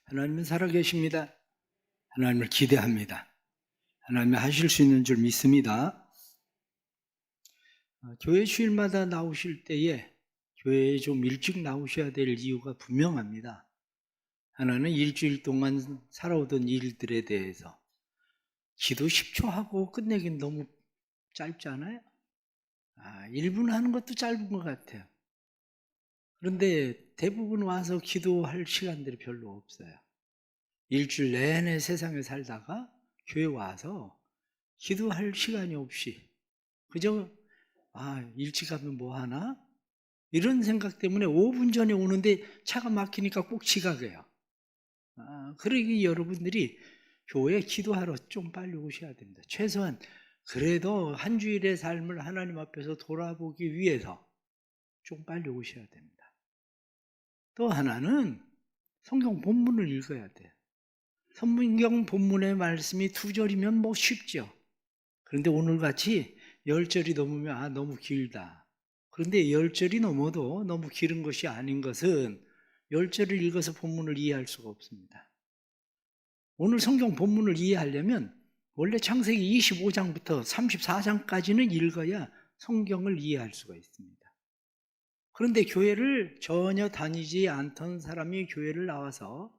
하나님은 살아계십니다. 하나님을 기대합니다. 하나님이 하실 수 있는 줄 믿습니다. 교회 주일마다 나오실 때에 교회에 좀 일찍 나오셔야 될 이유가 분명합니다. 하나는 일주일 동안 살아오던 일들에 대해서 기도 10초 하고 끝내긴 너무 짧잖아요. 1분 하는 것도 짧은 것 같아요. 그런데 대부분 와서 기도할 시간들이 별로 없어요. 일주일 내내 세상에 살다가 교회 와서 기도할 시간이 없이 그저 일찍 가면 뭐 하나? 이런 생각 때문에 5분 전에 오는데 차가 막히니까 꼭 지각해요. 그러기 여러분들이 교회 기도하러 좀 빨리 오셔야 됩니다. 최소한 그래도 한 주일의 삶을 하나님 앞에서 돌아보기 위해서 좀 빨리 오셔야 됩니다. 또 하나는 성경 본문을 읽어야 돼요. 성경 본문의 말씀이 2절이면 뭐 쉽죠. 그런데 오늘같이 10절이 넘으면 너무 길다. 그런데 10절이 넘어도 너무 길은 것이 아닌 것은 10절을 읽어서 본문을 이해할 수가 없습니다. 오늘 성경 본문을 이해하려면 원래 창세기 25장부터 34장까지는 읽어야 성경을 이해할 수가 있습니다. 그런데 교회를 전혀 다니지 않던 사람이 교회를 나와서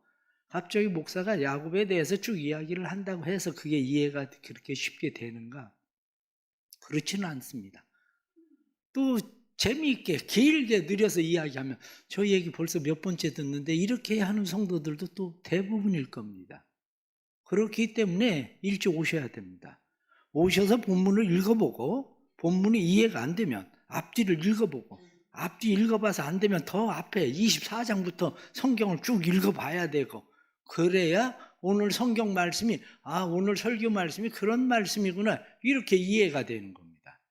갑자기 목사가 야곱에 대해서 쭉 이야기를 한다고 해서 그게 이해가 그렇게 쉽게 되는가? 그렇지는 않습니다. 또 재미있게 길게 느려서 이야기하면 저 얘기 벌써 몇 번째 듣는데 이렇게 하는 성도들도 또 대부분일 겁니다. 그렇기 때문에 일찍 오셔야 됩니다. 오셔서 본문을 읽어보고 본문이 이해가 안 되면 앞뒤를 읽어보고 앞뒤 읽어봐서 안 되면 더 앞에 24장부터 성경을 쭉 읽어봐야 되고 그래야 오늘 성경 말씀이 오늘 설교 말씀이 그런 말씀이구나 이렇게 이해가 되는 겁니다.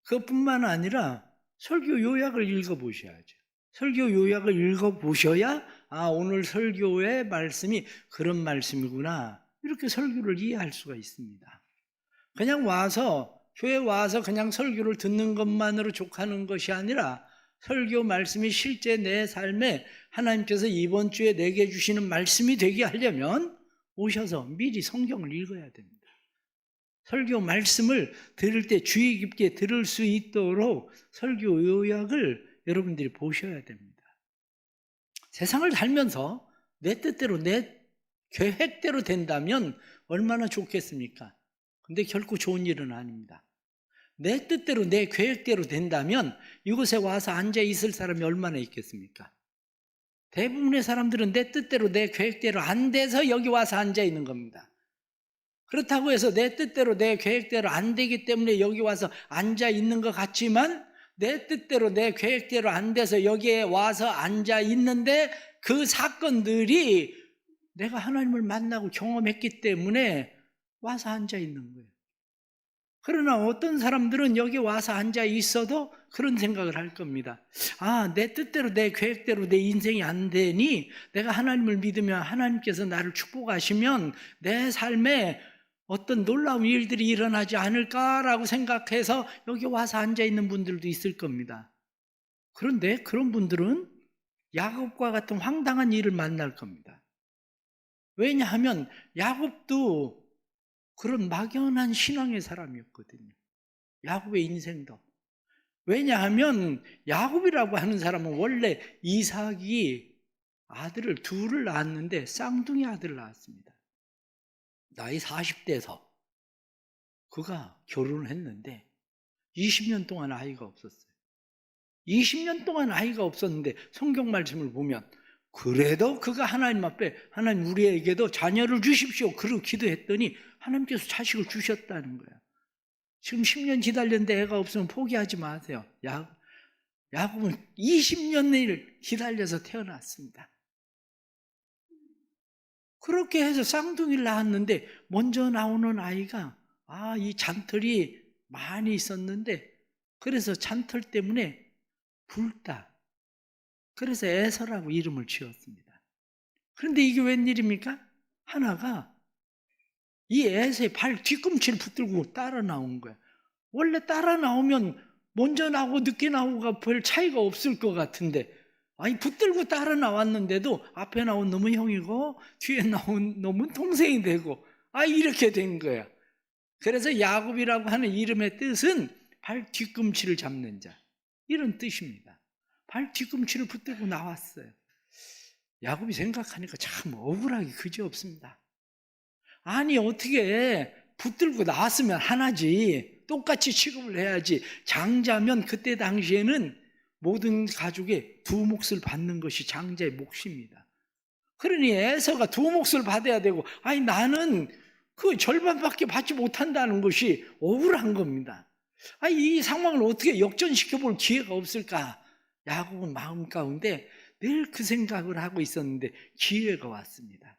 그것뿐만 아니라 설교 요약을 읽어보셔야죠. 설교 요약을 읽어보셔야 오늘 설교의 말씀이 그런 말씀이구나 이렇게 설교를 이해할 수가 있습니다. 그냥 와서 교회 와서 그냥 설교를 듣는 것만으로 족하는 것이 아니라 설교 말씀이 실제 내 삶에 하나님께서 이번 주에 내게 주시는 말씀이 되게 하려면 오셔서 미리 성경을 읽어야 됩니다. 설교 말씀을 들을 때 주의 깊게 들을 수 있도록 설교 요약을 여러분들이 보셔야 됩니다. 세상을 살면서 내 뜻대로 내 계획대로 된다면 얼마나 좋겠습니까? 근데 결코 좋은 일은 아닙니다. 내 뜻대로 내 계획대로 된다면 이곳에 와서 앉아 있을 사람이 얼마나 있겠습니까? 대부분의 사람들은 내 뜻대로 내 계획대로 안 돼서 여기 와서 앉아 있는 겁니다. 그렇다고 해서 내 뜻대로 내 계획대로 안 되기 때문에 여기 와서 앉아 있는 것 같지만 내 뜻대로 내 계획대로 안 돼서 여기에 와서 앉아 있는데 그 사건들이 내가 하나님을 만나고 경험했기 때문에 와서 앉아 있는 거예요. 그러나 어떤 사람들은 여기 와서 앉아 있어도 그런 생각을 할 겁니다. 내 뜻대로 내 계획대로 내 인생이 안 되니 내가 하나님을 믿으면 하나님께서 나를 축복하시면 내 삶에 어떤 놀라운 일들이 일어나지 않을까라고 생각해서 여기 와서 앉아 있는 분들도 있을 겁니다. 그런데 그런 분들은 야곱과 같은 황당한 일을 만날 겁니다. 왜냐하면 야곱도 그런 막연한 신앙의 사람이었거든요. 야곱의 인생도. 왜냐하면 야곱이라고 하는 사람은 원래 이삭이 아들을 둘을 낳았는데 쌍둥이 아들을 낳았습니다. 나이 40대에서 그가 결혼을 했는데 20년 동안 아이가 없었어요. 20년 동안 아이가 없었는데 성경 말씀을 보면 그래도 그가 하나님 앞에 하나님 우리에게도 자녀를 주십시오. 그러고 기도했더니 하나님께서 자식을 주셨다는 거예요. 지금 10년 기다렸는데 애가 없으면 포기하지 마세요. 야곱은 20년을 기다려서 태어났습니다. 그렇게 해서 쌍둥이를 낳았는데 먼저 나오는 아이가 이 잔털이 많이 있었는데 그래서 잔털 때문에 붉다. 그래서 에서라고 이름을 지었습니다. 그런데 이게 웬일입니까? 하나가 이 에서의 발 뒤꿈치를 붙들고 따라 나온 거야. 원래 따라 나오면 먼저 나오고 늦게 나오고가 별 차이가 없을 것 같은데 아니 붙들고 따라 나왔는데도 앞에 나온 놈은 형이고 뒤에 나온 놈은 동생이 되고 이렇게 된 거야. 그래서 야곱이라고 하는 이름의 뜻은 발 뒤꿈치를 잡는 자, 이런 뜻입니다. 발 뒤꿈치를 붙들고 나왔어요. 야곱이 생각하니까 참 억울하기 그지없습니다. 아니 어떻게 붙들고 나왔으면 하나지, 똑같이 취급을 해야지. 장자면 그때 당시에는 모든 가족의 두 몫을 받는 것이 장자의 몫입니다. 그러니 에서가 두 몫을 받아야 되고 나는 그 절반밖에 받지 못한다는 것이 억울한 겁니다. 이 상황을 어떻게 역전시켜 볼 기회가 없을까? 야곱은 마음 가운데 늘 그 생각을 하고 있었는데 기회가 왔습니다.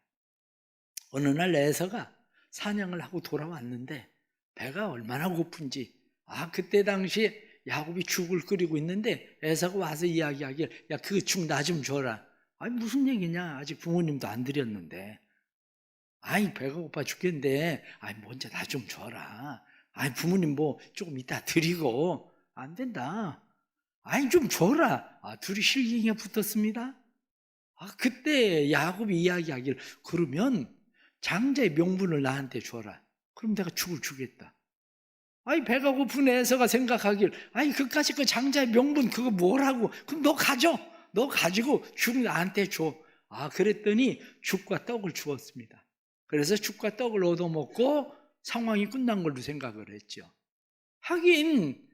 어느 날 에서가 사냥을 하고 돌아왔는데 배가 얼마나 고픈지, 그때 당시에 야곱이 죽을 끓이고 있는데 에서가 와서 이야기하길, 야, 그 죽 나 좀 줘라. 무슨 얘기냐? 아직 부모님도 안 드렸는데. 배가 고파 죽겠는데, 먼저 나 좀 줘라. 부모님 뭐 조금 이따 드리고. 안 된다. 좀 줘라. 둘이 실갱이가 붙었습니다. 그때 야곱이 이야기하길, 그러면 장자의 명분을 나한테 줘라. 그럼 내가 죽을 주겠다. 배가 고픈 에서가 생각하길, 그까짓 그 장자의 명분 그거 뭐라고? 그럼 너 가져. 너 가지고 죽 나한테 줘. 그랬더니 죽과 떡을 주었습니다. 그래서 죽과 떡을 얻어먹고 상황이 끝난 걸로 생각을 했죠. 하긴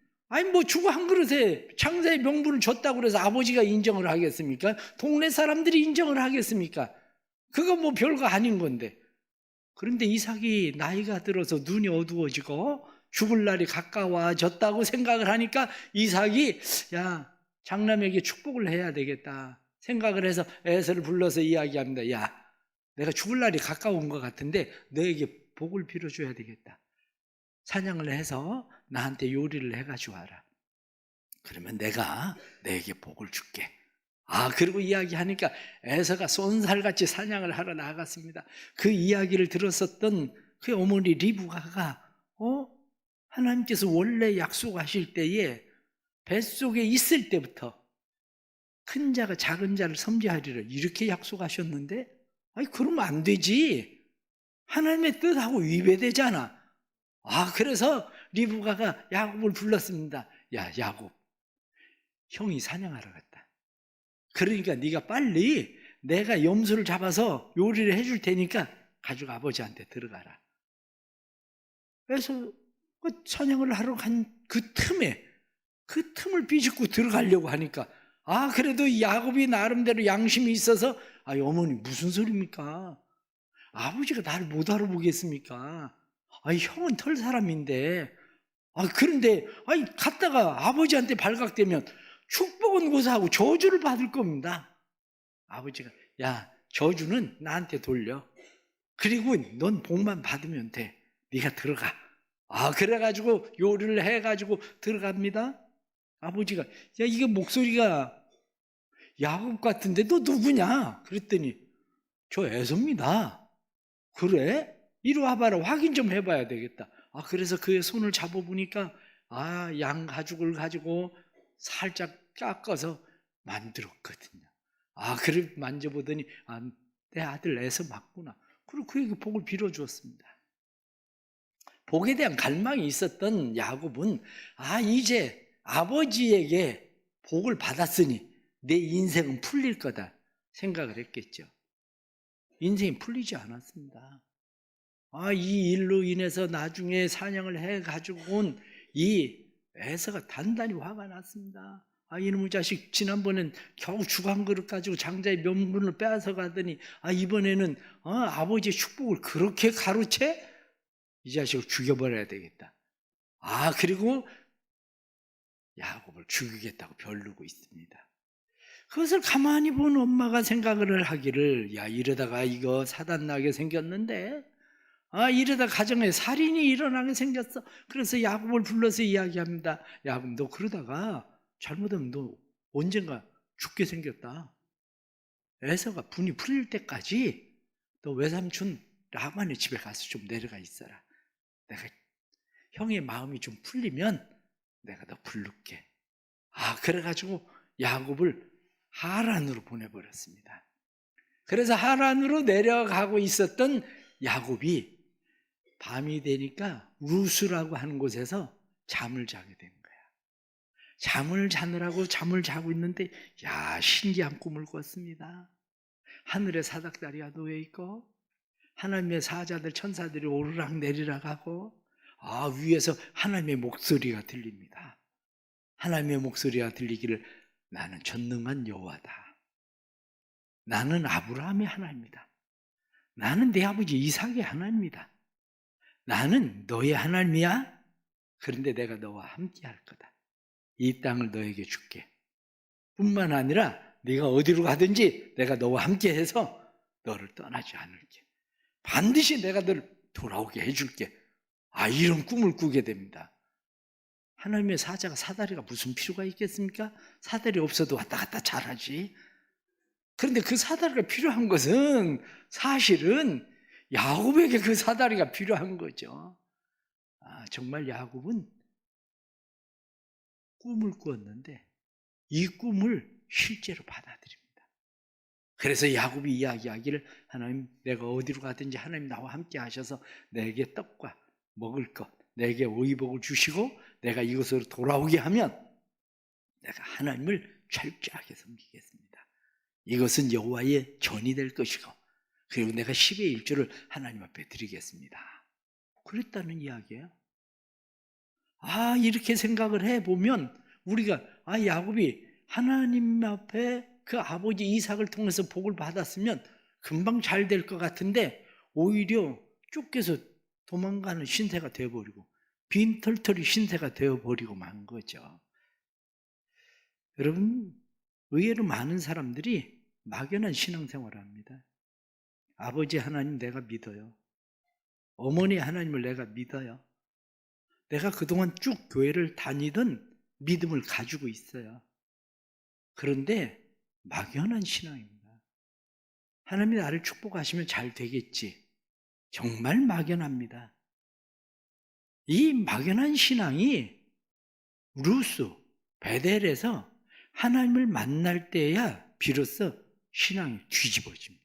뭐 죽어 한 그릇에 장자의 명분을 줬다고 그래서 아버지가 인정을 하겠습니까? 동네 사람들이 인정을 하겠습니까? 그거 뭐 별거 아닌 건데. 그런데 이삭이 나이가 들어서 눈이 어두워지고 죽을 날이 가까워졌다고 생각을 하니까 이삭이, 야, 장남에게 축복을 해야 되겠다 생각을 해서 에서를 불러서 이야기합니다. 야, 내가 죽을 날이 가까운 것 같은데 너에게 복을 빌어줘야 되겠다. 사냥을 해서 나한테 요리를 해가지고 와라. 그러면 내가 너에게 복을 줄게. 그리고 이야기하니까 에서가 쏜살같이 사냥을 하러 나갔습니다. 그 이야기를 들었었던 그 어머니 리브가가 하나님께서 원래 약속하실 때에 뱃속에 있을 때부터 큰 자가 작은 자를 섬기하리라 이렇게 약속하셨는데 그러면 안 되지. 하나님의 뜻하고 위배되잖아. 그래서 리브가가 야곱을 불렀습니다. 야, 야곱, 형이 사냥하러 갔다. 그러니까 네가 빨리 내가 염소를 잡아서 요리를 해줄 테니까 가지고 아버지한테 들어가라. 그래서 사냥을 하러 간 그 틈을 비집고 들어가려고 하니까 그래도 야곱이 나름대로 양심이 있어서 어머니 무슨 소리입니까? 아버지가 나를 못 알아보겠습니까? 형은 털 사람인데 그런데 갔다가 아버지한테 발각되면 축복은 고사하고 저주를 받을 겁니다. 아버지가, 야, 저주는 나한테 돌려. 그리고 넌 복만 받으면 돼. 네가 들어가. 그래가지고 요리를 해가지고 들어갑니다. 아버지가, 야, 이게 목소리가 야곱 같은데 너 누구냐? 그랬더니 저 에서입니다. 그래? 이리 와봐라. 확인 좀 해봐야 되겠다. 그래서 그의 손을 잡아보니까 양 가죽을 가지고 살짝 깎아서 만들었거든요. 그래 만져보더니 내 아들 에서 맞구나. 그리고 그에게 복을 빌어주었습니다. 복에 대한 갈망이 있었던 야곱은 이제 아버지에게 복을 받았으니 내 인생은 풀릴 거다 생각을 했겠죠. 인생이 풀리지 않았습니다. 이 일로 인해서 나중에 사냥을 해가지고 온 이 에서가 단단히 화가 났습니다. 이놈의 자식, 지난번엔 겨우 죽 한 그릇 가지고 장자의 명분을 빼앗아 가더니 이번에는 아버지의 축복을 그렇게 가로채? 이 자식을 죽여버려야 되겠다. 그리고 야곱을 죽이겠다고 벼르고 있습니다. 그것을 가만히 본 엄마가 생각을 하기를, 야, 이러다가 이거 사단 나게 생겼는데, 이러다 가정에 살인이 일어나게 생겼어. 그래서 야곱을 불러서 이야기합니다. 야곱, 너 그러다가 잘못하면 너 언젠가 죽게 생겼다. 에서가 분이 풀릴 때까지 너 외삼촌 라반의 집에 가서 좀 내려가 있어라. 내가 형의 마음이 좀 풀리면 내가 너 부를게. 그래가지고 야곱을 하란으로 보내버렸습니다. 그래서 하란으로 내려가고 있었던 야곱이 밤이 되니까 루스라고 하는 곳에서 잠을 자게 된 거야. 잠을 자느라고 잠을 자고 있는데 신기한 꿈을 꿨습니다. 하늘에 사닥다리가 놓여있고 하나님의 사자들 천사들이 오르락 내리락 하고 위에서 하나님의 목소리가 들립니다. 하나님의 목소리가 들리기를 나는 전능한 여호와다. 나는 아브라함의 하나님이다. 나는 내 아버지 이삭의 하나님이다. 나는 너의 하나님이야. 그런데 내가 너와 함께 할 거다. 이 땅을 너에게 줄게. 뿐만 아니라 네가 어디로 가든지 내가 너와 함께 해서 너를 떠나지 않을게. 반드시 내가 너를 돌아오게 해줄게. 이런 꿈을 꾸게 됩니다. 하나님의 사자가 사다리가 무슨 필요가 있겠습니까? 사다리 없어도 왔다 갔다 잘하지. 그런데 그 사다리가 필요한 것은 사실은 야곱에게 그 사다리가 필요한 거죠. 정말 야곱은 꿈을 꾸었는데 이 꿈을 실제로 받아들입니다. 그래서 야곱이 이야기하기를 하나님 내가 어디로 가든지 하나님 나와 함께 하셔서 내게 떡과 먹을 것, 내게 의복을 주시고 내가 이곳으로 돌아오게 하면 내가 하나님을 철저하게 섬기겠습니다. 이것은 여호와의 전이 될 것이고 그리고 내가 10의 1조를 하나님 앞에 드리겠습니다. 그랬다는 이야기예요. 이렇게 생각을 해보면 우리가 야곱이 하나님 앞에 그 아버지 이삭을 통해서 복을 받았으면 금방 잘 될 것 같은데 오히려 쫓겨서 도망가는 신세가 되어버리고 빈털터리 신세가 되어버리고 만 거죠. 여러분, 의외로 많은 사람들이 막연한 신앙생활을 합니다. 아버지 하나님 내가 믿어요. 어머니 하나님을 내가 믿어요. 내가 그동안 쭉 교회를 다니던 믿음을 가지고 있어요. 그런데 막연한 신앙입니다. 하나님이 나를 축복하시면 잘 되겠지. 정말 막연합니다. 이 막연한 신앙이 루스, 베델에서 하나님을 만날 때야 비로소 신앙이 뒤집어집니다.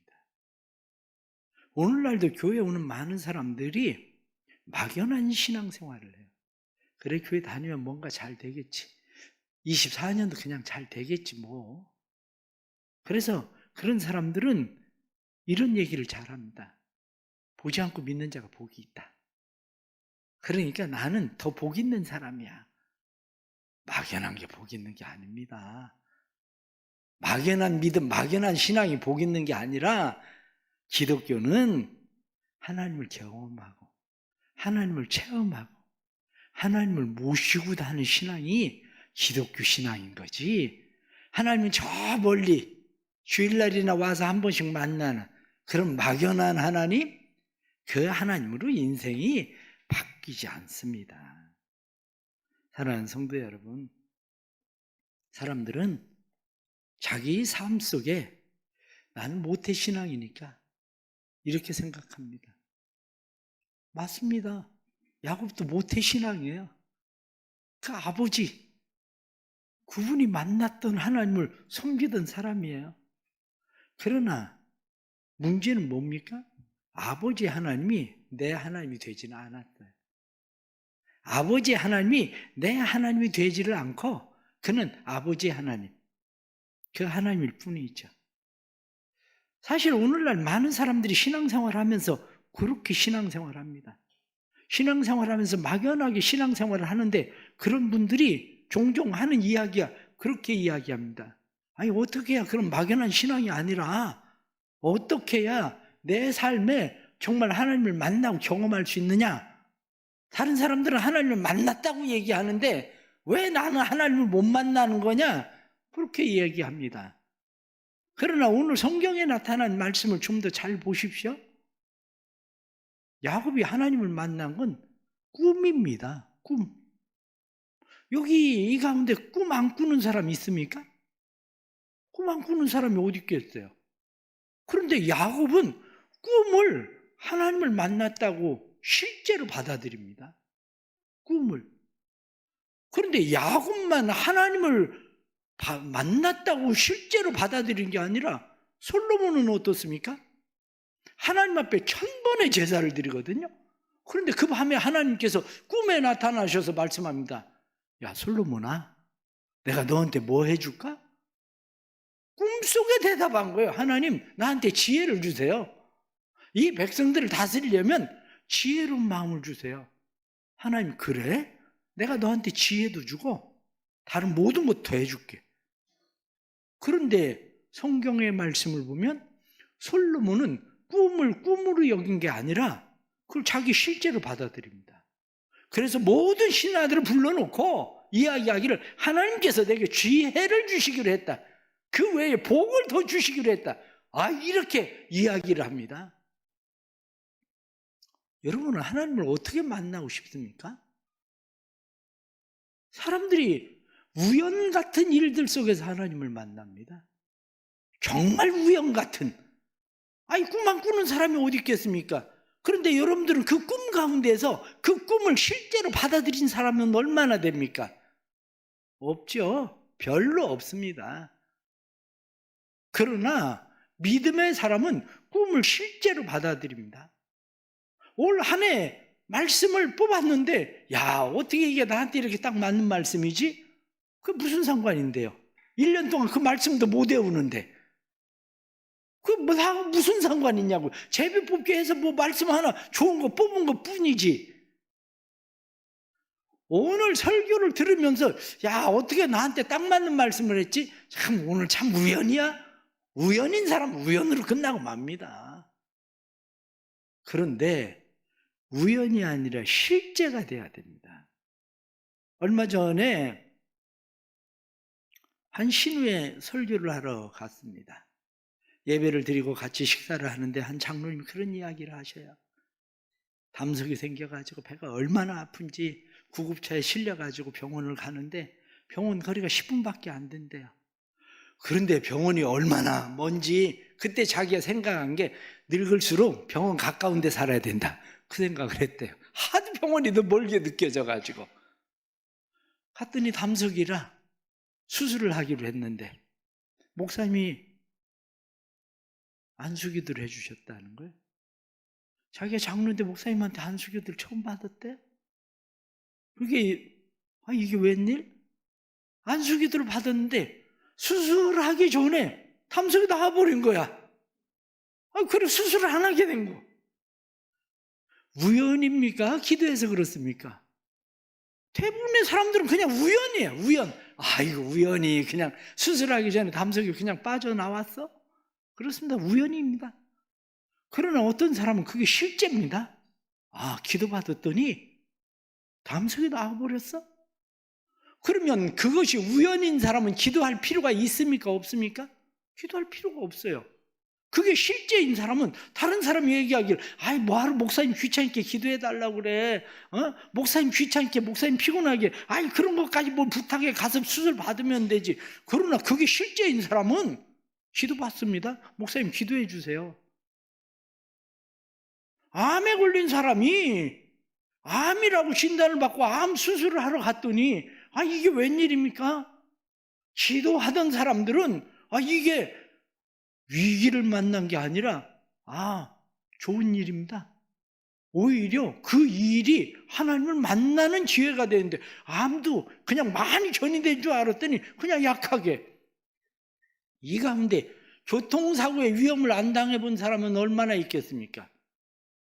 오늘날도 교회에 오는 많은 사람들이 막연한 신앙생활을 해요. 그래 교회 다니면 뭔가 잘 되겠지. 24년도 그냥 잘 되겠지 뭐. 그래서 그런 사람들은 이런 얘기를 잘합니다. 보지 않고 믿는 자가 복이 있다. 그러니까 나는 더 복 있는 사람이야. 막연한 게 복 있는 게 아닙니다. 막연한 믿음, 막연한 신앙이 복 있는 게 아니라 기독교는 하나님을 경험하고 하나님을 체험하고 하나님을 모시고 하는 신앙이 기독교 신앙인 거지. 하나님은 저 멀리 주일날이나 와서 한 번씩 만나는 그런 막연한 하나님, 그 하나님으로 인생이 바뀌지 않습니다. 사랑하는 성도 여러분, 사람들은 자기 삶 속에 나는 모태신앙이니까 이렇게 생각합니다. 맞습니다. 야곱도 모태신앙이에요. 그 아버지, 그분이 만났던 하나님을 섬기던 사람이에요. 그러나 문제는 뭡니까? 아버지 하나님이 내 하나님이 되지는 않았어요. 아버지 하나님이 내 하나님이 되지를 않고 그는 아버지 하나님, 그 하나님일 뿐이죠. 사실 오늘날 많은 사람들이 신앙생활을 하면서 그렇게 신앙생활을 합니다. 신앙생활을 하면서 막연하게 신앙생활을 하는데 그런 분들이 종종 하는 이야기가 그렇게 이야기합니다. 아니 어떻게 해야 그런 막연한 신앙이 아니라 어떻게 해야 내 삶에 정말 하나님을 만나고 경험할 수 있느냐? 다른 사람들은 하나님을 만났다고 얘기하는데 왜 나는 하나님을 못 만나는 거냐? 그렇게 얘기합니다. 그러나 오늘 성경에 나타난 말씀을 좀 더 잘 보십시오. 야곱이 하나님을 만난 건 꿈입니다. 꿈. 여기 이 가운데 꿈 안 꾸는 사람 있습니까? 꿈 안 꾸는 사람이 어디 있겠어요? 그런데 야곱은 꿈을 하나님을 만났다고 실제로 받아들입니다. 꿈을. 그런데 야곱만 하나님을 만났다고 실제로 받아들인 게 아니라 솔로몬은 어떻습니까? 하나님 앞에 1000번의 제사를 드리거든요. 그런데 그 밤에 하나님께서 꿈에 나타나셔서 말씀합니다. 야, 솔로몬아, 내가 너한테 뭐 해줄까? 꿈속에 대답한 거예요. 하나님, 나한테 지혜를 주세요. 이 백성들을 다스리려면 지혜로운 마음을 주세요. 하나님, 그래? 내가 너한테 지혜도 주고 다른 모든 것 더 해줄게. 그런데 성경의 말씀을 보면 솔로몬은 꿈을 꿈으로 여긴 게 아니라 그걸 자기 실제로 받아들입니다. 그래서 모든 신하들을 불러놓고 이야기하기를 하나님께서 내게 지혜를 주시기로 했다. 그 외에 복을 더 주시기로 했다. 이렇게 이야기를 합니다. 여러분은 하나님을 어떻게 만나고 싶습니까? 사람들이 우연 같은 일들 속에서 하나님을 만납니다. 정말 우연 같은. 꿈만 꾸는 사람이 어디 있겠습니까? 그런데 여러분들은 그 꿈 가운데서 그 꿈을 실제로 받아들인 사람은 얼마나 됩니까? 없죠. 별로 없습니다. 그러나 믿음의 사람은 꿈을 실제로 받아들입니다. 올 한 해 말씀을 뽑았는데 어떻게 이게 나한테 이렇게 딱 맞는 말씀이지? 그게 무슨 상관인데요? 1년 동안 그 말씀도 못 외우는데 그게 무슨 상관이 있냐고. 제비 뽑기 해서 말씀 하나 좋은 거 뽑은 것 뿐이지. 오늘 설교를 들으면서 어떻게 나한테 딱 맞는 말씀을 했지? 참 오늘 참 우연이야? 우연인 사람 우연으로 끝나고 맙니다. 그런데 우연이 아니라 실제가 돼야 됩니다. 얼마 전에 한 신우에 설교를 하러 갔습니다. 예배를 드리고 같이 식사를 하는데 한 장로님이 그런 이야기를 하셔요. 담석이 생겨가지고 배가 얼마나 아픈지 구급차에 실려가지고 병원을 가는데 병원 거리가 10분밖에 안 된대요. 그런데 병원이 얼마나 먼지 그때 자기가 생각한 게 늙을수록 병원 가까운 데 살아야 된다. 그 생각을 했대요. 하도 병원이 더 멀게 느껴져가지고. 갔더니 담석이라 수술을 하기로 했는데 목사님이 안수기도를 해주셨다는 거예요. 자기가 장로인데 목사님한테 안수기도를 처음 받았대. 이게 웬일? 안수기도를 받았는데 수술하기 전에 담석이 나와버린 거야. 그래 수술을 안 하게 된 거. 우연입니까? 기도해서 그렇습니까? 대부분의 사람들은 그냥 우연이에요. 우연. 이거 우연히 그냥 수술하기 전에 담석이 그냥 빠져나왔어? 그렇습니다. 우연입니다. 그러나 어떤 사람은 그게 실제입니다. 기도받았더니 담석이 나와버렸어? 그러면 그것이 우연인 사람은 기도할 필요가 있습니까? 없습니까? 기도할 필요가 없어요. 그게 실제인 사람은 다른 사람이 얘기하기를 뭐하러 목사님 귀찮게 기도해달라고 그래. 목사님 귀찮게 목사님 피곤하게 그런 것까지 부탁해 가서 수술 받으면 되지. 그러나 그게 실제인 사람은 기도받습니다. 목사님 기도해 주세요. 암에 걸린 사람이 암이라고 진단을 받고 암 수술을 하러 갔더니 이게 웬일입니까? 기도하던 사람들은 이게 위기를 만난 게 아니라 좋은 일입니다. 오히려 그 일이 하나님을 만나는 기회가 되는데 암도 그냥 많이 전이된 줄 알았더니 그냥 약하게. 이 가운데 교통사고의 위험을 안 당해본 사람은 얼마나 있겠습니까?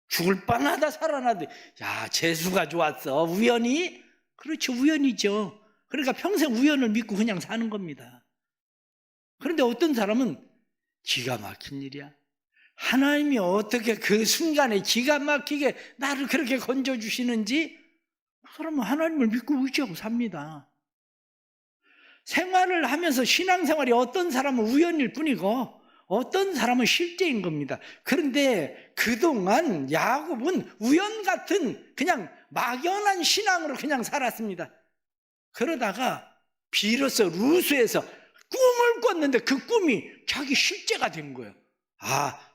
죽을 뻔하다 살아나도 재수가 좋았어. 우연히? 그렇죠. 우연이죠. 그러니까 평생 우연을 믿고 그냥 사는 겁니다. 그런데 어떤 사람은 기가 막힌 일이야. 하나님이 어떻게 그 순간에 기가 막히게 나를 그렇게 건져주시는지 그 사람은 하나님을 믿고 의지하고 삽니다. 생활을 하면서 신앙생활이 어떤 사람은 우연일 뿐이고 어떤 사람은 실제인 겁니다. 그런데 그동안 야곱은 우연 같은 그냥 막연한 신앙으로 그냥 살았습니다. 그러다가 비로소 루스에서 꿈을 꿨는데 그 꿈이 자기 실제가 된 거예요.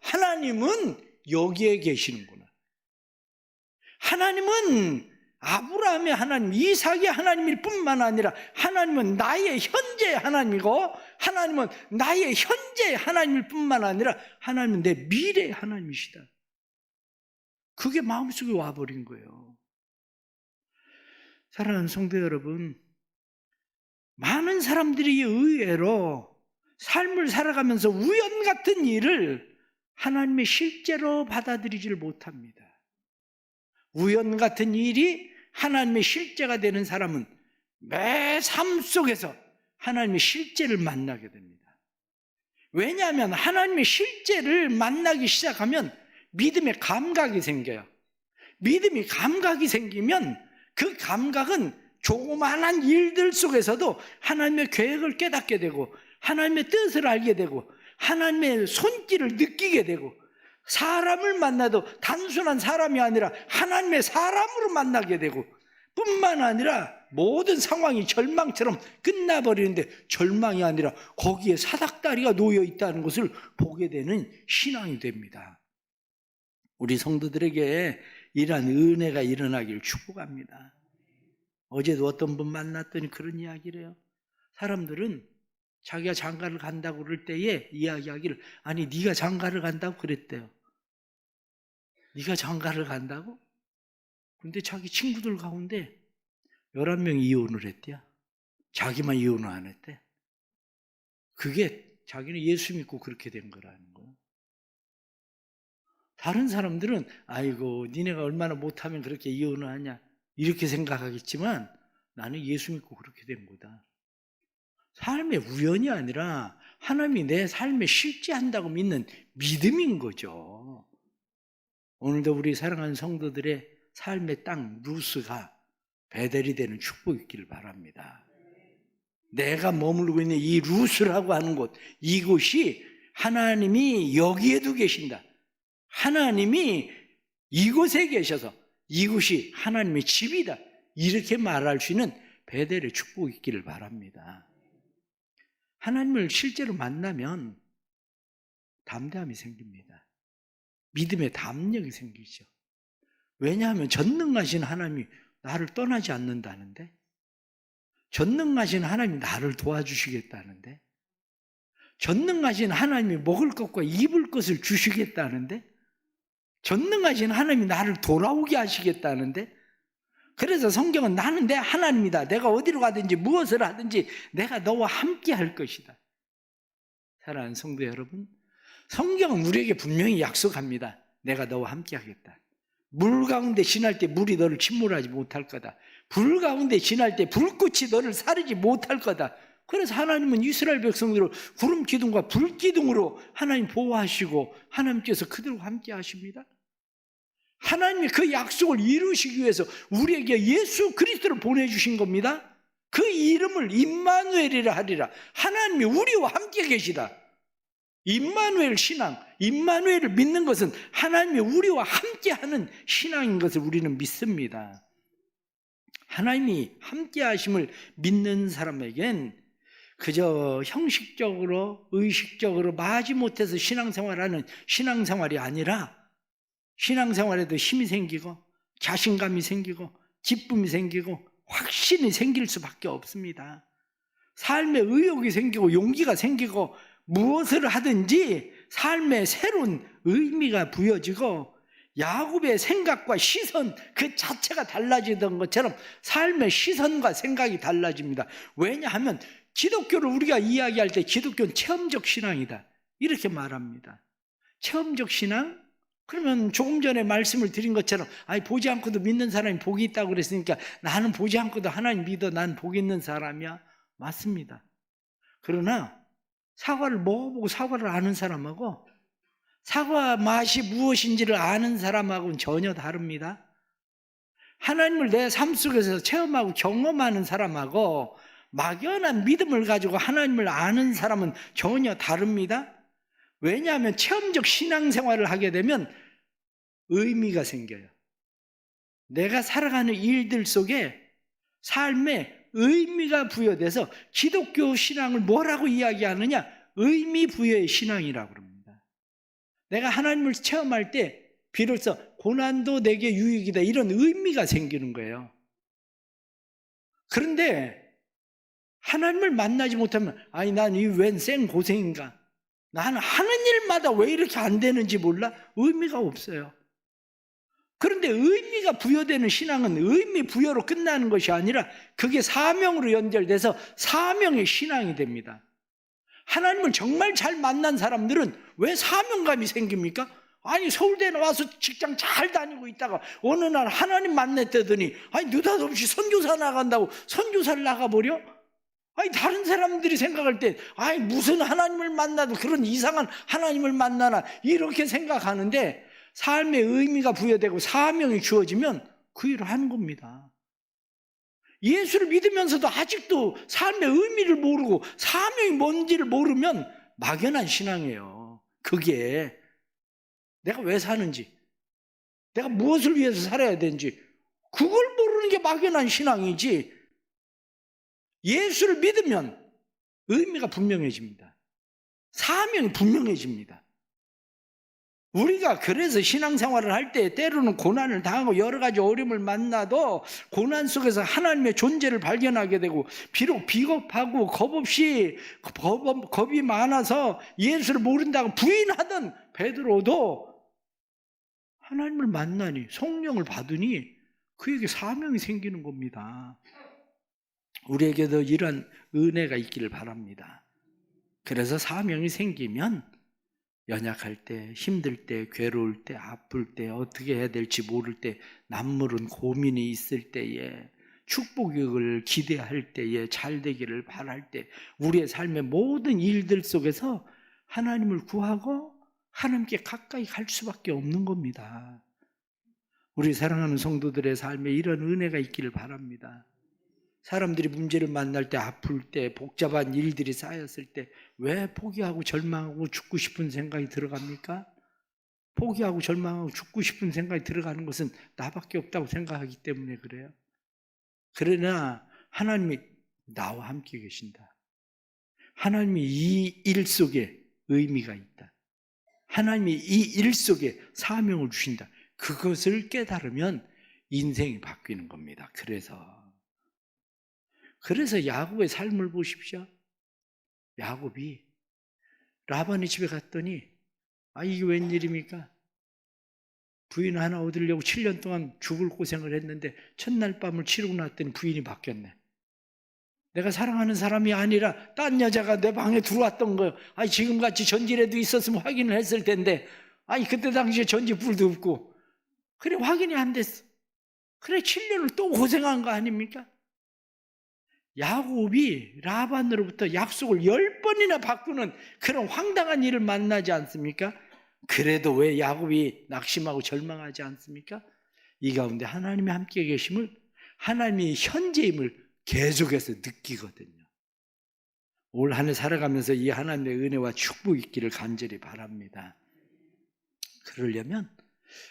하나님은 여기에 계시는구나. 하나님은 아브라함의 하나님, 이삭의 하나님일 뿐만 아니라 하나님은 나의 현재 하나님이고 하나님은 나의 현재 하나님일 뿐만 아니라 하나님은 내 미래의 하나님이시다. 그게 마음속에 와버린 거예요. 사랑하는 성도 여러분, 많은 사람들이 의외로 삶을 살아가면서 우연 같은 일을 하나님의 실제로 받아들이질 못합니다. 우연 같은 일이 하나님의 실제가 되는 사람은 매 삶 속에서 하나님의 실제를 만나게 됩니다. 왜냐하면 하나님의 실제를 만나기 시작하면 믿음의 감각이 생겨요. 믿음이 감각이 생기면 그 감각은 조그마한 일들 속에서도 하나님의 계획을 깨닫게 되고 하나님의 뜻을 알게 되고 하나님의 손길을 느끼게 되고 사람을 만나도 단순한 사람이 아니라 하나님의 사람으로 만나게 되고 뿐만 아니라 모든 상황이 절망처럼 끝나버리는데 절망이 아니라 거기에 사닥다리가 놓여 있다는 것을 보게 되는 신앙이 됩니다. 우리 성도들에게 이러한 은혜가 일어나길 축복합니다. 어제도 어떤 분 만났더니 그런 이야기를 해요. 사람들은 자기가 장가를 간다고 그럴 때에 이야기하기를 아니 네가 장가를 간다고 그랬대요. 네가 장가를 간다고? 근데 자기 친구들 가운데 11명이 이혼을 했대요. 자기만 이혼을 안 했대. 그게 자기는 예수 믿고 그렇게 된 거라는 거예요. 다른 사람들은 아이고 니네가 얼마나 못하면 그렇게 이혼을 하냐 이렇게 생각하겠지만 나는 예수 믿고 그렇게 된 거다. 삶의 우연이 아니라 하나님이 내 삶에 실제한다고 믿는 믿음인 거죠. 오늘도 우리 사랑하는 성도들의 삶의 땅 루스가 베델이 되는 축복이 있기를 바랍니다. 내가 머물고 있는 이 루스라고 하는 곳, 이곳이 하나님이 여기에도 계신다. 하나님이 이곳에 계셔서 이곳이 하나님의 집이다. 이렇게 말할 수 있는 베델의 축복이 있기를 바랍니다. 하나님을 실제로 만나면 담대함이 생깁니다. 믿음의 담력이 생기죠. 왜냐하면 전능하신 하나님이 나를 떠나지 않는다는데, 전능하신 하나님이 나를 도와주시겠다는데, 전능하신 하나님이 먹을 것과 입을 것을 주시겠다는데, 전능하신 하나님이 나를 돌아오게 하시겠다는데, 그래서 성경은 나는 내 하나님이다. 내가 어디로 가든지 무엇을 하든지 내가 너와 함께 할 것이다. 사랑하는 성도 여러분, 성경은 우리에게 분명히 약속합니다. 내가 너와 함께 하겠다. 물 가운데 지날 때 물이 너를 침몰하지 못할 거다. 불 가운데 지날 때 불꽃이 너를 사르지 못할 거다. 그래서 하나님은 이스라엘 백성들을 구름 기둥과 불 기둥으로 하나님 보호하시고 하나님께서 그들과 함께 하십니다. 하나님이 그 약속을 이루시기 위해서 우리에게 예수 그리스도를 보내주신 겁니다. 그 이름을 임마누엘이라 하리라. 하나님이 우리와 함께 계시다. 임마누엘 신앙, 임마누엘을 믿는 것은 하나님이 우리와 함께하는 신앙인 것을 우리는 믿습니다. 하나님이 함께하심을 믿는 사람에겐 그저 형식적으로 의식적으로 마지못해서 신앙생활하는 신앙생활이 아니라 신앙생활에도 힘이 생기고 자신감이 생기고 기쁨이 생기고 확신이 생길 수밖에 없습니다. 삶에 의욕이 생기고 용기가 생기고 무엇을 하든지 삶에 새로운 의미가 부여지고 야곱의 생각과 시선 그 자체가 달라지던 것처럼 삶의 시선과 생각이 달라집니다. 왜냐하면 기독교를 우리가 이야기할 때 기독교는 체험적 신앙이다 이렇게 말합니다. 체험적 신앙? 그러면 조금 전에 말씀을 드린 것처럼 보지 않고도 믿는 사람이 복이 있다고 그랬으니까 나는 보지 않고도 하나님 믿어 난 복 있는 사람이야. 맞습니다. 그러나 사과를 먹어보고 사과를 아는 사람하고 사과 맛이 무엇인지를 아는 사람하고는 전혀 다릅니다. 하나님을 내 삶 속에서 체험하고 경험하는 사람하고 막연한 믿음을 가지고 하나님을 아는 사람은 전혀 다릅니다. 왜냐하면 체험적 신앙생활을 하게 되면 의미가 생겨요. 내가 살아가는 일들 속에 삶에 의미가 부여돼서 기독교 신앙을 뭐라고 이야기하느냐? 의미 부여의 신앙이라고 합니다. 내가 하나님을 체험할 때 비로소 고난도 내게 유익이다, 이런 의미가 생기는 거예요. 그런데 하나님을 만나지 못하면 아니 난 이 웬 생고생인가, 나는 하는 일마다 왜 이렇게 안 되는지 몰라? 의미가 없어요. 그런데 의미가 부여되는 신앙은 의미 부여로 끝나는 것이 아니라 그게 사명으로 연결돼서 사명의 신앙이 됩니다. 하나님을 정말 잘 만난 사람들은 왜 사명감이 생깁니까? 아니 서울대에 나와서 직장 잘 다니고 있다가 어느 날 하나님 만났다더니 아니 느닷없이 선교사 나간다고 선교사를 나가버려? 아니 다른 사람들이 생각할 때 아니 무슨 하나님을 만나도 그런 이상한 하나님을 만나나 이렇게 생각하는데, 삶의 의미가 부여되고 사명이 주어지면 그 일을 하는 겁니다. 예수를 믿으면서도 아직도 삶의 의미를 모르고 사명이 뭔지를 모르면 막연한 신앙이에요. 그게 내가 왜 사는지, 내가 무엇을 위해서 살아야 되는지 그걸 모르는 게 막연한 신앙이지, 예수를 믿으면 의미가 분명해집니다. 사명이 분명해집니다. 우리가 그래서 신앙생활을 할 때 때로는 고난을 당하고 여러 가지 어려움을 만나도 고난 속에서 하나님의 존재를 발견하게 되고, 비록 비겁하고 겁이 많아서 예수를 모른다고 부인하던 베드로도 하나님을 만나니 성령을 받으니 그에게 사명이 생기는 겁니다. 우리에게도 이런 은혜가 있기를 바랍니다. 그래서 사명이 생기면 연약할 때, 힘들 때, 괴로울 때, 아플 때, 어떻게 해야 될지 모를 때, 남모른 고민이 있을 때에, 축복을 기대할 때에, 잘 되기를 바랄 때, 우리의 삶의 모든 일들 속에서 하나님을 구하고 하나님께 가까이 갈 수밖에 없는 겁니다. 우리 사랑하는 성도들의 삶에 이런 은혜가 있기를 바랍니다. 사람들이 문제를 만날 때, 아플 때, 복잡한 일들이 쌓였을 때 왜 포기하고 절망하고 죽고 싶은 생각이 들어갑니까? 포기하고 절망하고 죽고 싶은 생각이 들어가는 것은 나밖에 없다고 생각하기 때문에 그래요. 그러나 하나님이 나와 함께 계신다. 하나님이 이 일 속에 의미가 있다. 하나님이 이 일 속에 사명을 주신다. 그것을 깨달으면 인생이 바뀌는 겁니다. 그래서 야곱의 삶을 보십시오. 야곱이 라반의 집에 갔더니 이게 웬일입니까? 부인 하나 얻으려고 7년 동안 죽을 고생을 했는데 첫날 밤을 치르고 났더니 부인이 바뀌었네. 내가 사랑하는 사람이 아니라 딴 여자가 내 방에 들어왔던 거예요. 지금같이 전지라도 있었으면 확인을 했을 텐데 그때 당시에 전지 불도 없고, 그래 확인이 안 됐어. 그래 7년을 또 고생한 거 아닙니까? 야곱이 라반으로부터 약속을 10번이나 바꾸는 그런 황당한 일을 만나지 않습니까? 그래도 왜 야곱이 낙심하고 절망하지 않습니까? 이 가운데 하나님이 함께 계심을, 하나님이 현재임을 계속해서 느끼거든요. 올 한 해 살아가면서 이 하나님의 은혜와 축복이 있기를 간절히 바랍니다. 그러려면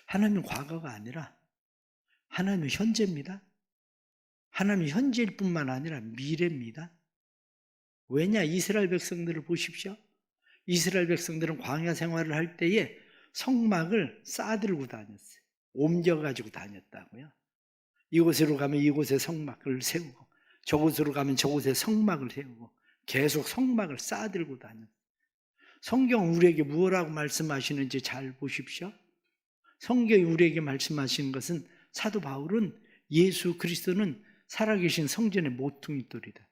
하나님은 과거가 아니라 하나님은 현재입니다. 하나님이 현재일 뿐만 아니라 미래입니다. 왜냐? 이스라엘 백성들을 보십시오. 이스라엘 백성들은 광야 생활을 할 때에 성막을 싸들고 다녔어요. 옮겨가지고 다녔다고요. 이곳으로 가면 이곳에 성막을 세우고, 저곳으로 가면 저곳에 성막을 세우고, 계속 성막을 싸들고 다녔어요. 성경 우리에게 무엇라고 말씀하시는지 잘 보십시오. 성경이 우리에게 말씀하시는 것은, 사도 바울은 예수 그리스도는 살아계신 성전의 모퉁이돌이다.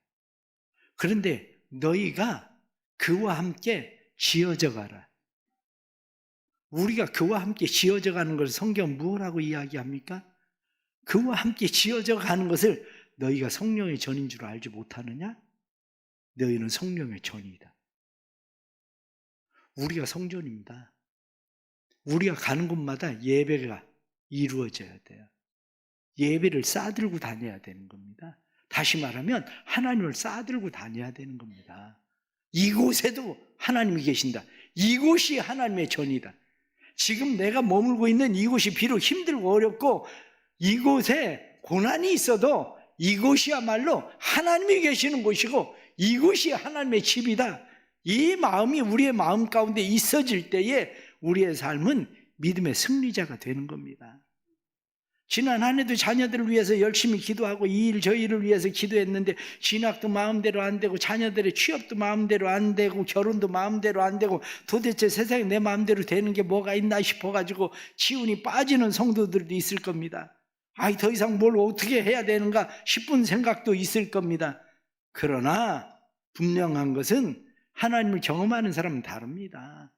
그런데 너희가 그와 함께 지어져 가라. 우리가 그와 함께 지어져 가는 것을 성경은 무엇라고 이야기합니까? 그와 함께 지어져 가는 것을 너희가 성령의 전인 줄 알지 못하느냐? 너희는 성령의 전이다. 우리가 성전입니다. 우리가 가는 곳마다 예배가 이루어져야 돼요. 예배를 싸들고 다녀야 되는 겁니다. 다시 말하면 하나님을 싸들고 다녀야 되는 겁니다. 이곳에도 하나님이 계신다. 이곳이 하나님의 전이다. 지금 내가 머물고 있는 이곳이 비록 힘들고 어렵고 이곳에 고난이 있어도 이곳이야말로 하나님이 계시는 곳이고 이곳이 하나님의 집이다. 이 마음이 우리의 마음 가운데 있어질 때에 우리의 삶은 믿음의 승리자가 되는 겁니다. 지난 한 해도 자녀들을 위해서 열심히 기도하고 이 일 저 일을 위해서 기도했는데 진학도 마음대로 안 되고 자녀들의 취업도 마음대로 안 되고 결혼도 마음대로 안 되고 도대체 세상에 내 마음대로 되는 게 뭐가 있나 싶어가지고 기운이 빠지는 성도들도 있을 겁니다. 아이, 더 이상 뭘 어떻게 해야 되는가 싶은 생각도 있을 겁니다. 그러나 분명한 것은 하나님을 경험하는 사람은 다릅니다.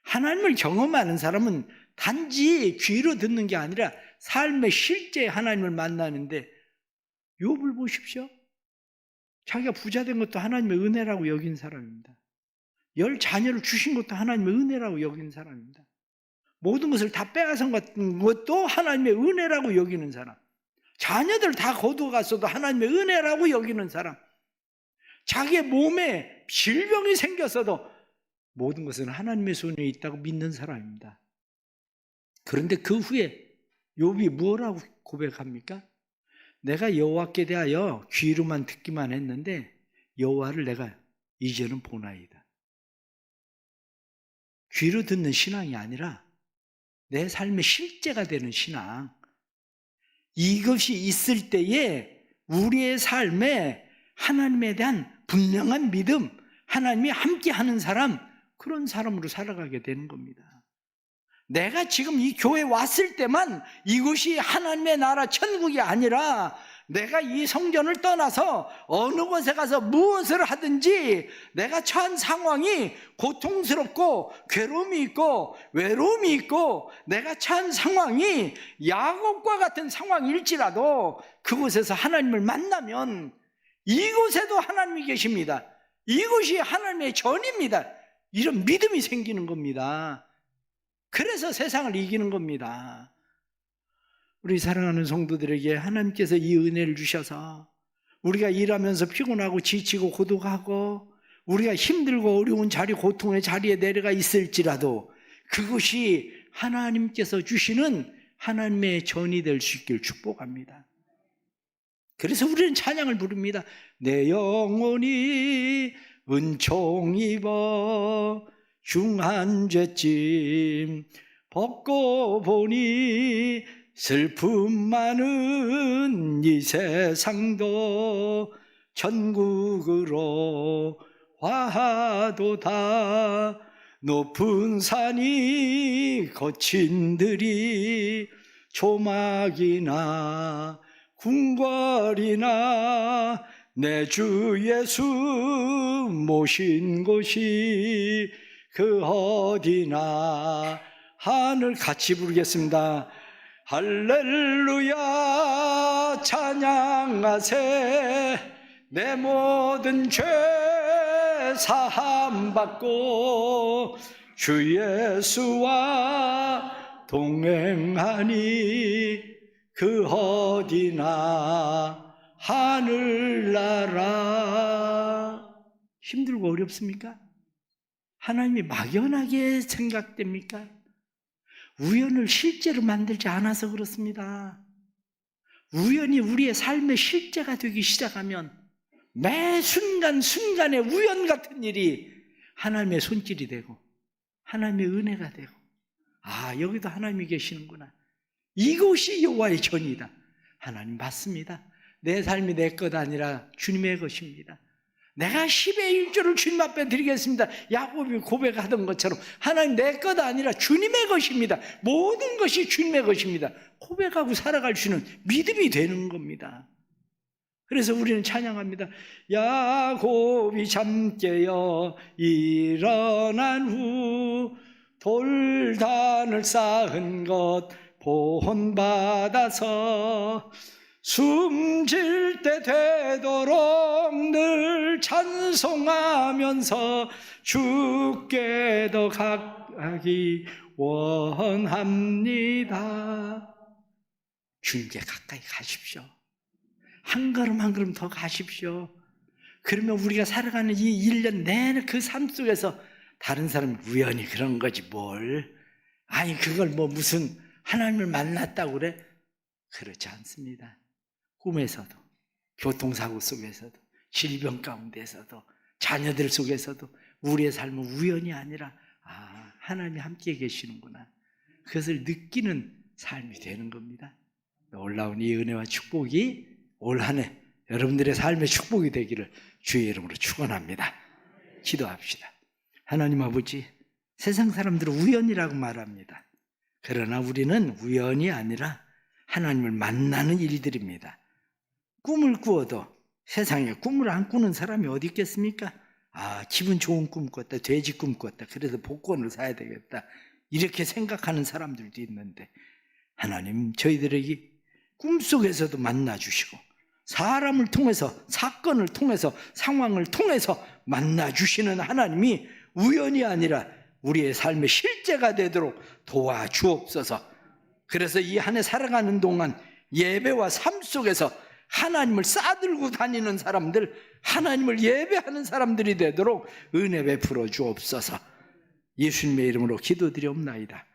하나님을 경험하는 사람은 단지 귀로 듣는 게 아니라 삶의 실제 하나님을 만나는데, 욥을 보십시오. 자기가 부자 된 것도 하나님의 은혜라고 여긴 사람입니다. 10 자녀를 주신 것도 하나님의 은혜라고 여긴 사람입니다. 모든 것을 다 빼앗은 것도 하나님의 은혜라고 여기는 사람. 자녀들 다 거두어갔어도 하나님의 은혜라고 여기는 사람. 자기의 몸에 질병이 생겼어도 모든 것은 하나님의 손에 있다고 믿는 사람입니다. 그런데 그 후에 욥이 뭐라고 고백합니까? 내가 여호와께 대하여 귀로만 듣기만 했는데 여호와를 내가 이제는 보나이다. 귀로 듣는 신앙이 아니라 내 삶의 실제가 되는 신앙. 이것이 있을 때에 우리의 삶에 하나님에 대한 분명한 믿음, 하나님이 함께하는 사람, 그런 사람으로 살아가게 되는 겁니다. 내가 지금 이 교회에 왔을 때만 이곳이 하나님의 나라 천국이 아니라 내가 이 성전을 떠나서 어느 곳에 가서 무엇을 하든지 내가 처한 상황이 고통스럽고 괴로움이 있고 외로움이 있고 내가 처한 상황이 야곱과 같은 상황일지라도 그곳에서 하나님을 만나면 이곳에도 하나님이 계십니다. 이곳이 하나님의 전입니다. 이런 믿음이 생기는 겁니다. 그래서 세상을 이기는 겁니다. 우리 사랑하는 성도들에게 하나님께서 이 은혜를 주셔서 우리가 일하면서 피곤하고 지치고 고독하고 우리가 힘들고 어려운 자리, 고통의 자리에 내려가 있을지라도 그것이 하나님께서 주시는 하나님의 전이 될 수 있길 축복합니다. 그래서 우리는 찬양을 부릅니다. 내 영혼이 은총 입어 중한 죄짐 벗고 보니 슬픔 많은 이 세상도 천국으로 화하도다. 높은 산이 거친 들이 조막이나 궁궐이나 내 주 예수 모신 곳이 그 어디나 하늘 같이 부르겠습니다. 할렐루야 찬양하세. 내 모든 죄 사함 받고 주 예수와 동행하니 그 어디나 하늘나라. 힘들고 어렵습니까? 하나님이 막연하게 생각됩니까? 우연을 실제로 만들지 않아서 그렇습니다. 우연이 우리의 삶의 실제가 되기 시작하면 매 순간순간에 우연 같은 일이 하나님의 손길이 되고 하나님의 은혜가 되고, 아, 여기도 하나님이 계시는구나. 이것이 여호와의 전이다. 하나님 맞습니다. 내 삶이 내 것 아니라 주님의 것입니다. 내가 10의 1조를 주님 앞에 드리겠습니다. 야곱이 고백하던 것처럼 하나님 내 것 아니라 주님의 것입니다. 모든 것이 주님의 것입니다. 고백하고 살아갈 수 있는 믿음이 되는 겁니다. 그래서 우리는 찬양합니다. 야곱이 잠 깨어 일어난 후 돌단을 쌓은 것 본받아서 숨질 때 되도록 늘 찬송하면서 주께 더 가까이 원합니다. 주님께 가까이 가십시오. 한 걸음 한 걸음 더 가십시오. 그러면 우리가 살아가는 이 1년 내내 그 삶 속에서 다른 사람은 우연히 그런 거지 뭘. 아니 그걸 뭐 무슨 하나님을 만났다고 그래? 그렇지 않습니다. 꿈에서도, 교통사고 속에서도, 질병 가운데서도, 자녀들 속에서도 우리의 삶은 우연이 아니라 아, 하나님이 함께 계시는구나. 그것을 느끼는 삶이 되는 겁니다. 놀라운 이 은혜와 축복이 올 한 해 여러분들의 삶의 축복이 되기를 주의 이름으로 축원합니다. 기도합시다. 하나님 아버지, 세상 사람들은 우연이라고 말합니다. 그러나 우리는 우연이 아니라 하나님을 만나는 일들입니다. 꿈을 꾸어도 세상에 꿈을 안 꾸는 사람이 어디 있겠습니까? 기분 좋은 꿈 꿨다, 돼지 꿈 꿨다, 그래서 복권을 사야 되겠다, 이렇게 생각하는 사람들도 있는데, 하나님 저희들에게 꿈속에서도 만나주시고 사람을 통해서, 사건을 통해서, 상황을 통해서 만나주시는 하나님이 우연이 아니라 우리의 삶의 실제가 되도록 도와주옵소서. 그래서 이 한 해 살아가는 동안 예배와 삶 속에서 하나님을 싸들고 다니는 사람들, 하나님을 예배하는 사람들이 되도록 은혜 베풀어 주옵소서. 예수님의 이름으로 기도드리옵나이다.